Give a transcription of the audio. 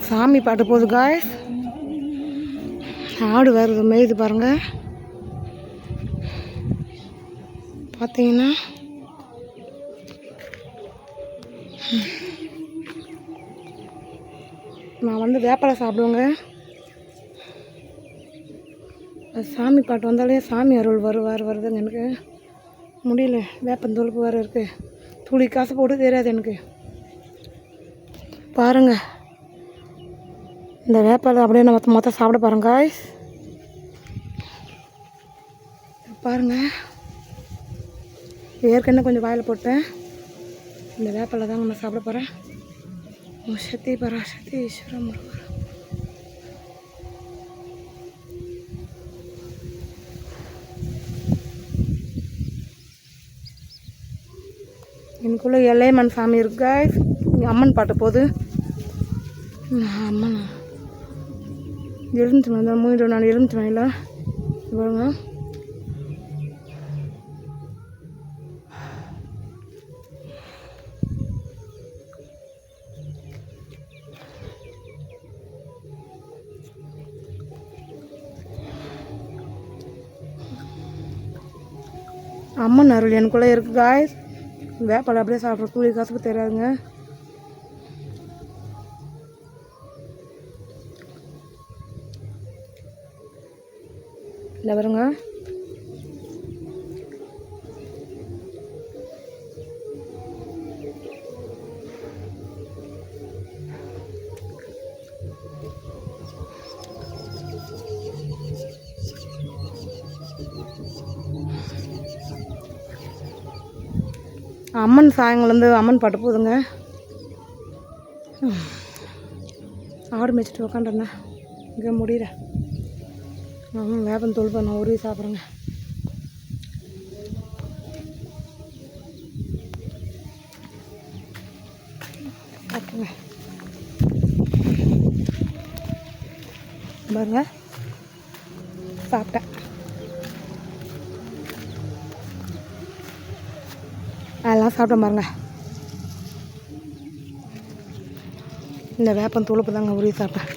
சாமி பாட்டு போகுது காய்ஸ். ஆடு வருது மேயுது பாருங்க. பார்த்தீங்கன்னா நான் வந்து வேப்பலை சாப்பிடுவேங்க. சாமி பாட்டு வந்தாலே சாமி அருள் வருதுங்க. எனக்கு முடியல, வேப்பந்தொழுப்பு வேறு இருக்குது. துளி காசு போட்டு தெரியாது எனக்கு. பாருங்கள், இந்த வேப்பலை அப்படியே நம்ம மொத்தம் சாப்பிட பாருங்க காய்ஸ். பாருங்கள், ஏற்கனவே கொஞ்சம் வாயில் போட்டேன். இந்த வேப்பலை தாங்க நான் சாப்பிட போகிறேன். சக்தி பராசக்தி ஈஸ்வரம் முருகர். எனக்குள்ளே எல்லையம்மன் சாமி இருக்கு காய்ஸ். இங்கே அம்மன் பாட்டு போகுது. அம்மன் எலுமிச்சை மணி தான் மூணு நான் எலுமிச்சை மணியில் பாருங்க. அம்மன் அருள் எனக்குள்ளே இருக்குது காய்ஸ். வேப்பலை அப்படியே சாப்பிட்ற கூலி காசுக்கு தெரியாதுங்க. இல்லை வருங்க, அம்மன் சாயங்காலேருந்து அம்மன் பாட்டு போகுதுங்க. ஆடு மேய்ச்சிட்டு உக்காண்டிருந்தேன், இங்கே முடியல. வேப்பன் தோல் நான் உருவி சாப்பிட்றேங்க. சாப்பிடுங்க பாருங்க, சாப்பிட்டேன். அதெல்லாம் சாப்பிட்டேன் பாருங்க. இந்த வேப்பன் தூளுப்பு தாங்க உருவி சாப்பிட்டேன்.